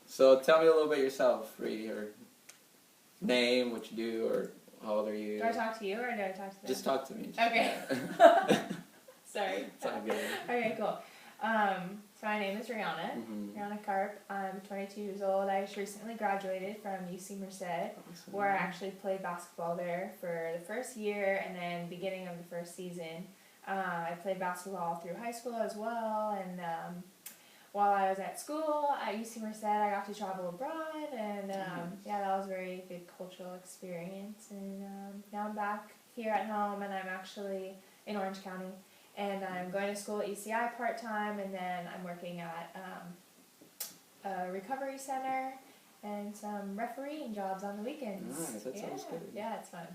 So tell me a little bit yourself, your name, what you do, or how old are you? Do I talk to you or do I talk to them? Just talk to me. Okay. Sorry. It's all good. Okay, cool. So my name is Rihanna. Rihanna Karp. I'm 22 years old. I just recently graduated from UC Merced, where I actually played basketball there for the first year and then beginning of the first season. I played basketball through high school as well, and while I was at school at UC Merced, I got to travel abroad, and yeah, that was a very good cultural experience. And now I'm back here at home, and I'm actually in Orange County, and I'm going to school at UCI part-time, and then I'm working at a recovery center and some refereeing jobs on the weekends. Nice, that sounds good. Yeah, it's fun.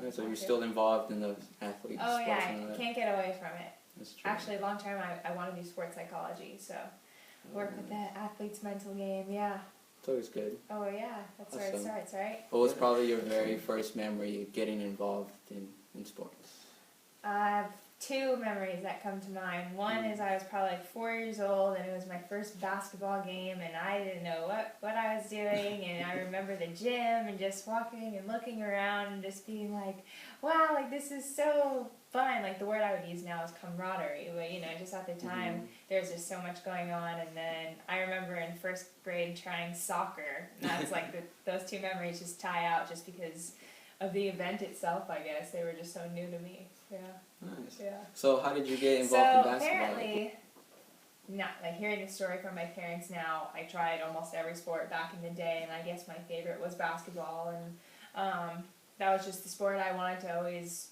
Yeah, so you're still involved in the athlete Oh sports? yeah, I can't get away from it. That's true. Actually, long term, I want to do sports psychology, so work with the athlete's mental game, yeah. It's always good. Oh yeah, that's where it starts, right? What was probably your very first memory getting involved in sports? I have two memories that come to mind. One is I was probably like 4 years old, and it was my first basketball game, and I didn't know what I was doing, and I remember the gym and just walking and looking around and just being like, wow, like this is so fun. Like the word I would use now is camaraderie, but you know, just at the time there's just so much going on. And then I remember in first grade trying soccer, and that's like those two memories just tie out just because of the event itself, I guess. They were just so new to me. Yeah. Nice. Yeah. So how did you get involved in basketball? So apparently, not like hearing the story from my parents now, I tried almost every sport back in the day, and I guess my favorite was basketball, and that was just the sport I wanted to always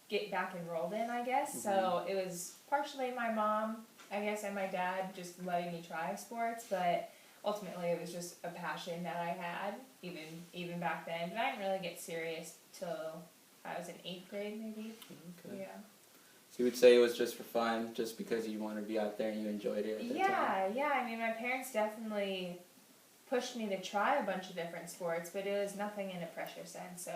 get back enrolled in, I guess. So it was partially my mom, I guess, and my dad just letting me try sports, but ultimately it was just a passion that I had, even back then. But I didn't really get serious till I was in 8th grade, maybe. Okay. Yeah. So you would say it was just for fun, just because you wanted to be out there and you enjoyed it at the time? Yeah. I mean, my parents definitely pushed me to try a bunch of different sports, but it was nothing in a pressure sense. So,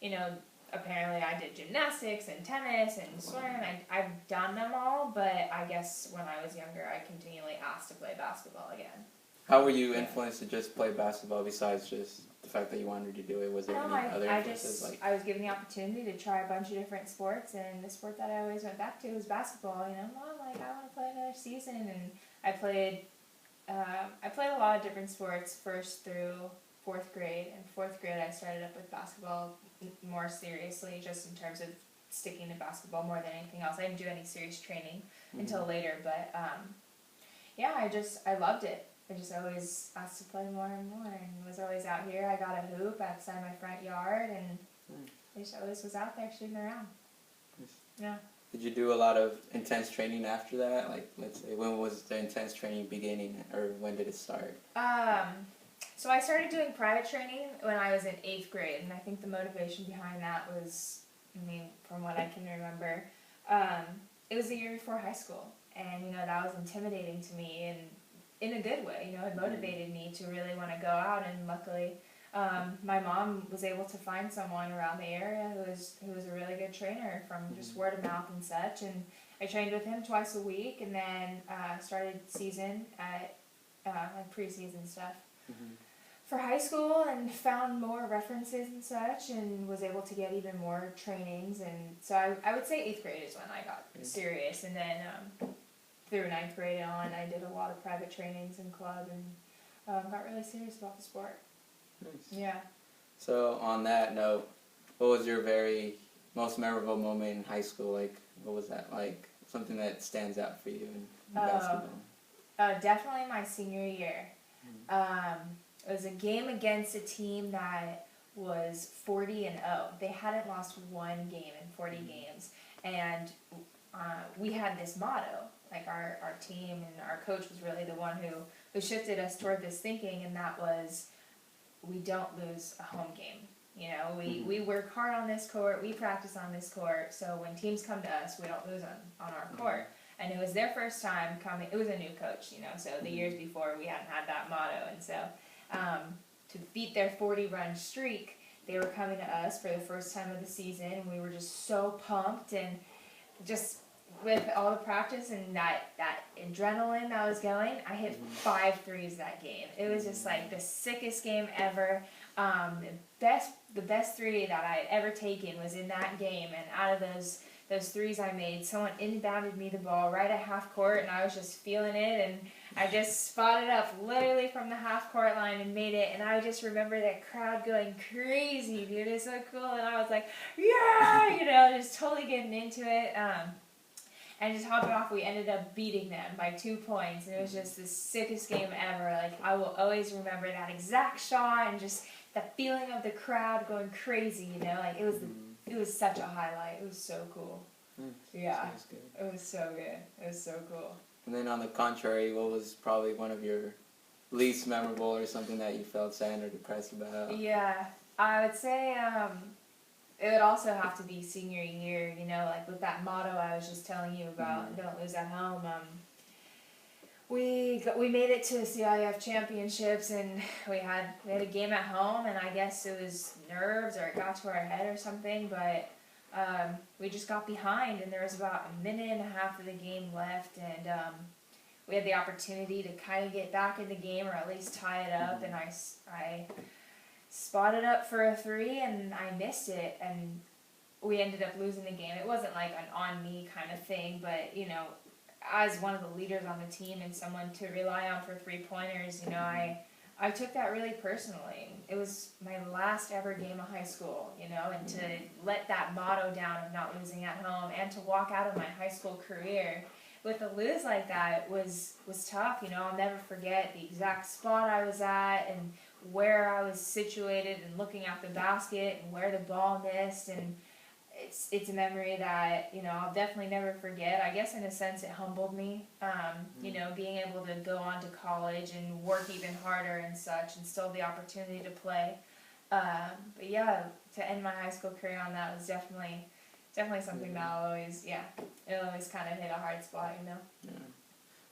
you know, apparently I did gymnastics and tennis and swimming. I've done them all, but I guess when I was younger, I continually asked to play basketball again. How were you influenced to just play basketball besides just the fact that you wanted to do it? Was there any other influences? I was given the opportunity to try a bunch of different sports, and the sport that I always went back to was basketball. You know, Mom, like I want to play another season, and I played a lot of different sports 1st through 4th grade. In 4th grade, I started up with basketball more seriously, just in terms of sticking to basketball more than anything else. I didn't do any serious training until later, but yeah, I loved it. I just always asked to play more and more, and was always out here. I got a hoop outside my front yard, and I just always was out there shooting around. Nice. Yeah. Did you do a lot of intense training after that? Like, let's say, when was the intense training beginning, or when did it start? So I started doing private training when I was in 8th grade, and I think the motivation behind that was, I mean, from what I can remember, it was the year before high school, and, you know, that was intimidating to me, and in a good way, you know, it motivated me to really want to go out, and luckily my mom was able to find someone around the area who was a really good trainer from just word of mouth and such, and I trained with him twice a week, and then started season at like preseason stuff for high school, and found more references and such, and was able to get even more trainings, and so I would say 8th grade is when I got serious, and then through 9th grade on, I did a lot of private trainings in club, and got really serious about the sport. Nice. Yeah. So on that note, what was your very most memorable moment in high school? Like, what was that like? Something that stands out for you in basketball? Definitely my senior year. It was a game against a team that was 40-0. They hadn't lost one game in 40 games, and we had this motto. Like our team and our coach was really the one who shifted us toward this thinking, and that was, we don't lose a home game. You know, we work hard on this court, we practice on this court, so when teams come to us, we don't lose on our court. And it was their first time coming. It was a new coach, you know, so the years before we hadn't had that motto, and so to beat their 40-run streak, they were coming to us for the first time of the season, and we were just so pumped, and just with all the practice and that adrenaline that was going, I hit 5 threes that game. It was just like the sickest game ever. The best three that I had ever taken was in that game, and out of those threes I made, someone inbounded me the ball right at half court, and I was just feeling it, and I just spotted up literally from the half court line and made it, and I just remember that crowd going crazy, dude. It's so cool, and I was like, yeah, you know, just totally getting into it. And just hopping off, we ended up beating them by 2 points, and it was just the sickest game ever. Like, I will always remember that exact shot and just the feeling of the crowd going crazy, you know, like it was such a highlight. It was so cool. Yeah, it was so good. It was so cool. And then on the contrary, what was probably one of your least memorable or something that you felt sad or depressed about? Yeah, I would say it would also have to be senior year, you know, like with that motto I was just telling you about, don't lose at home. We made it to CIF championships, and we had a game at home, and I guess it was nerves or it got to our head or something, but we just got behind, and there was about a minute and a half of the game left, and we had the opportunity to kind of get back in the game or at least tie it up, and I spotted up for a three, and I missed it, and we ended up losing the game. It wasn't like an on me kind of thing, but, you know, as one of the leaders on the team and someone to rely on for 3-pointers, you know, I took that really personally. It was my last ever game of high school, you know, and to let that motto down of not losing at home and to walk out of my high school career with a lose like that was tough, you know. I'll never forget the exact spot I was at and where I was situated and looking at the basket and where the ball missed, and it's a memory that, you know, I'll definitely never forget. I guess in a sense it humbled me, you know, being able to go on to college and work even harder and such and still have the opportunity to play. But yeah, to end my high school career on that was definitely something that it'll always kind of hit a hard spot, you know. Yeah.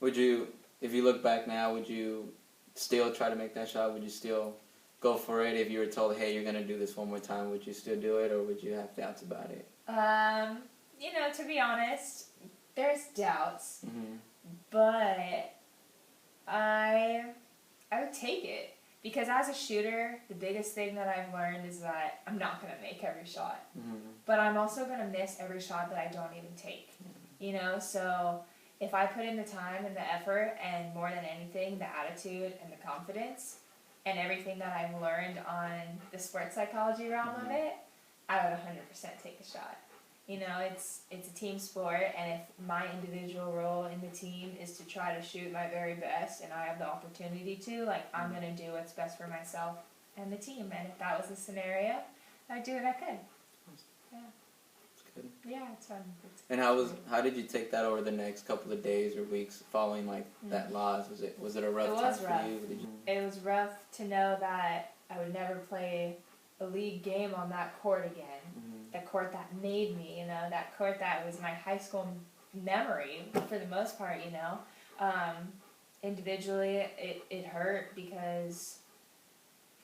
Would you, if you look back now, would you still try to make that shot? Would you still go for it if you were told, hey, you're going to do this one more time? Would you still do it, or would you have doubts about it? You know, to be honest, there's doubts, but I would take it, because as a shooter, the biggest thing that I've learned is that I'm not going to make every shot, but I'm also going to miss every shot that I don't even take, you know. So if I put in the time and the effort and, more than anything, the attitude and the confidence and everything that I've learned on the sports psychology realm of it, I would 100% take a shot. You know, it's a team sport, and if my individual role in the team is to try to shoot my very best and I have the opportunity to, like, I'm going to do what's best for myself and the team. And if that was the scenario, I'd do what I could. Yeah. It's good. Yeah, it's fun. And how did you take that over the next couple of days or weeks following, like, that loss? Was it a rough time for you? It was rough to know that I would never play a league game on that court again. The court that made me, you know, that court that was my high school memory for the most part, you know. Individually, it hurt because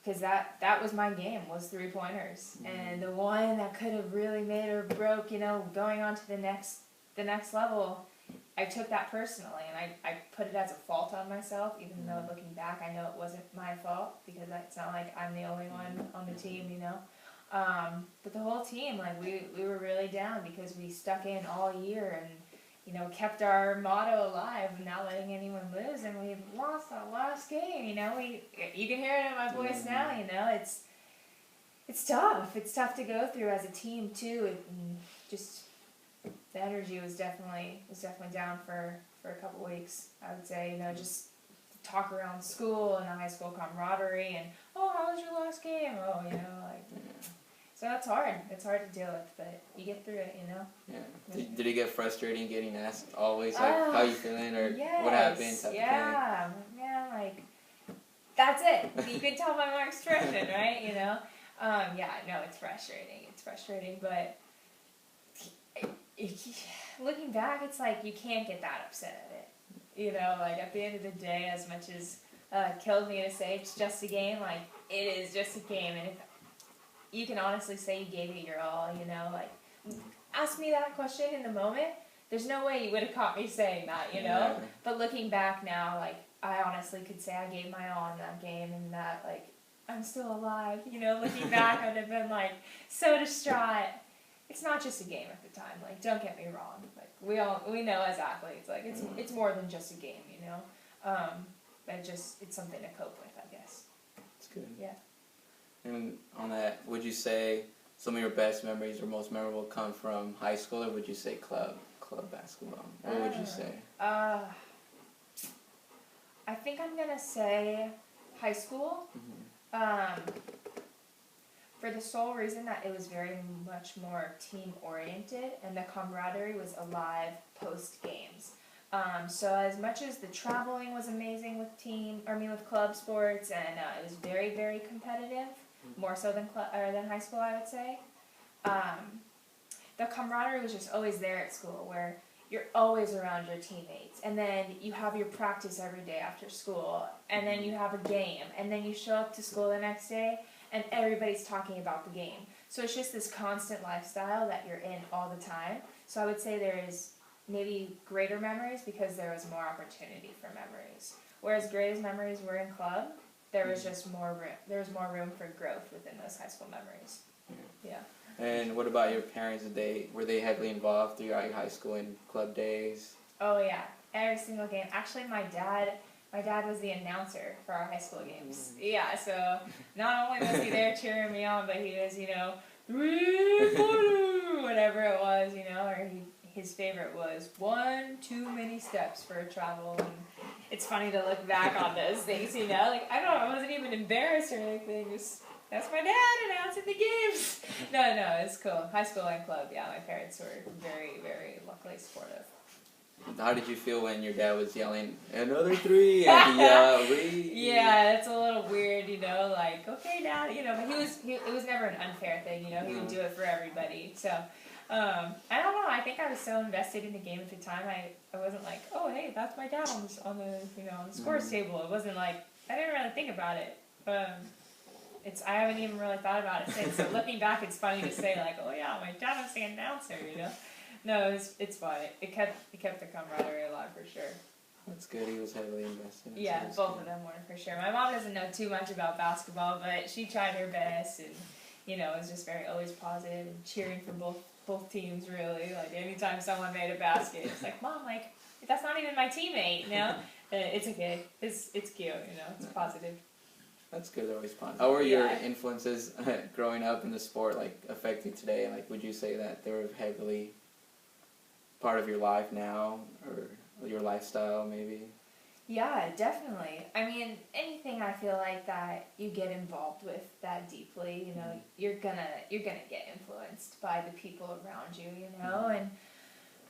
that was my game, was 3-pointers. And the one that could have really made or broke, you know, going on to the next level, I took that personally, and I put it as a fault on myself, even though looking back I know it wasn't my fault, because it's not like I'm the only one on the team, you know. But the whole team, like, we were really down because we stuck in all year and, you know, kept our motto alive, not letting anyone lose, and we lost that last game, you know. You can hear it in my voice now, you know. It's tough. It's tough to go through as a team too. Just the energy was definitely down for a couple weeks, I would say, you know, just talk around school and the high school camaraderie and, oh, how was your last game? Oh, you know, like, so that's hard. It's hard to deal with, but you get through it, you know. Yeah. Did it get frustrating getting asked always, like, how you feeling, or what happened? Yeah, like, that's it. You can tell by my expression, right? You know. Yeah, no, it's frustrating. It's frustrating, but looking back, it's like you can't get that upset at it. You know, like, at the end of the day, as much as it killed me to say it's just a game, like, it is just a game, and if you can honestly say you gave it your all, you know, like, ask me that question in the moment, there's no way you would have caught me saying that, you know? Yeah. But looking back now, like, I honestly could say I gave my all in that game and that, like, I'm still alive, you know? Looking back, I'd have been, like, so distraught. It's not just a game at the time, like, don't get me wrong. Like, we know as athletes, like, it's more than just a game, you know? But it's something to cope with, I guess. It's good. Yeah. And on that, would you say some of your best memories or most memorable come from high school, or would you say club basketball? What would you say? I think I'm gonna say high school. For the sole reason that it was very much more team oriented and the camaraderie was alive post games. So as much as the traveling was amazing with club sports, and it was very, very competitive, more so than high school, I would say. The camaraderie was just always there at school, where you're always around your teammates, and then you have your practice every day after school, and then you have a game, and then you show up to school the next day, and everybody's talking about the game. So it's just this constant lifestyle that you're in all the time. So I would say there is maybe greater memories because there was more opportunity for memories. Whereas great as memories were in club, there was just more room. There was more room for growth within those high school memories. Yeah. And what about your parents? Were they heavily involved throughout your high school and club days? Oh yeah, every single game. Actually, my dad was the announcer for our high school games. Yeah, so not only was he there cheering me on, but he was, 3-4, whatever it was, or his favorite was 1 too many steps for travel. And it's funny to look back on those things, like I wasn't even embarrassed or anything. Just that's my dad announcing the games. No, it's cool. High school and club, yeah, my parents were very, very luckily supportive. How did you feel when your dad was yelling, another 3, and he yelled, Yeah, it's a little weird, like, okay, Dad, but it was never an unfair thing, he would do it for everybody, so, I don't know, I think I was so invested in the game at the time, I wasn't like, oh, hey, that's my dad on the scores table, it wasn't like, I didn't really think about it, I haven't even really thought about it since, so looking back, it's funny to say, like, oh yeah, my dad was the announcer, No, it's fun. It kept the camaraderie alive for sure. That's good. He was heavily invested. Yeah, both of them were for sure. My mom doesn't know too much about basketball, but she tried her best, and was just always positive and cheering for both teams. Really, like anytime someone made a basket, it's like, Mom, like that's not even my teammate. It's okay. It's cute. It's positive. That's good. Always positive. How were your influences growing up in the sport affect you today? Like, would you say that they were heavily part of your life now, or your lifestyle maybe? Yeah, definitely. I mean, anything I feel like that you get involved with that deeply, you're gonna get influenced by the people around you, and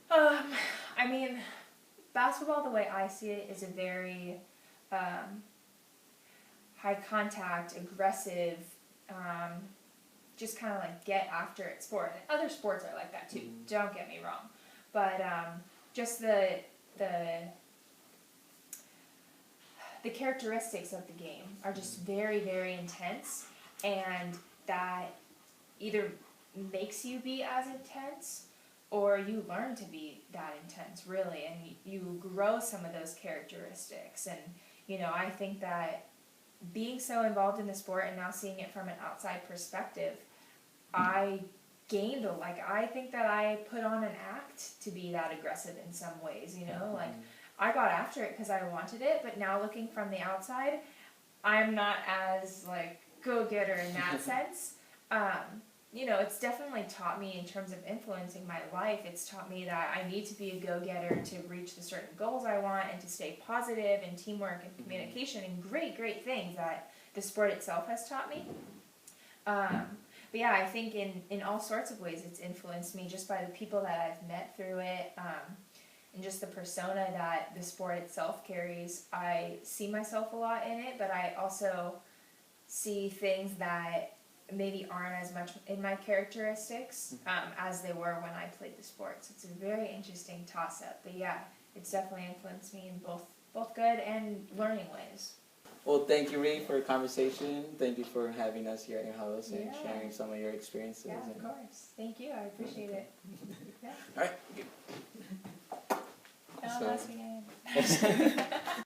I mean, basketball, the way I see it, is a very high contact, aggressive, just kind of like get after it sport. And other sports are like that too. Don't get me wrong. But just the characteristics of the game are just very, very intense, and that either makes you be as intense or you learn to be that intense, really, and you grow some of those characteristics. And, I think that being so involved in the sport and now seeing it from an outside perspective, I think that I put on an act to be that aggressive in some ways, like I got after it because I wanted it, but now looking from the outside, I'm not as go-getter in that sense. It's definitely taught me in terms of influencing my life, it's taught me that I need to be a go-getter to reach the certain goals I want and to stay positive, and teamwork and communication and great, great things that the sport itself has taught me. But yeah, I think in all sorts of ways it's influenced me just by the people that I've met through it, and just the persona that the sport itself carries. I see myself a lot in it, but I also see things that maybe aren't as much in my characteristics as they were when I played the sport. So it's a very interesting toss-up. But yeah, it's definitely influenced me in both good and learning ways. Well, thank you, Ree, for the conversation. Thank you for having us here at your house and sharing some of your experiences. Yeah, of course. Thank you. I appreciate it. Yeah. All right. No, that's again.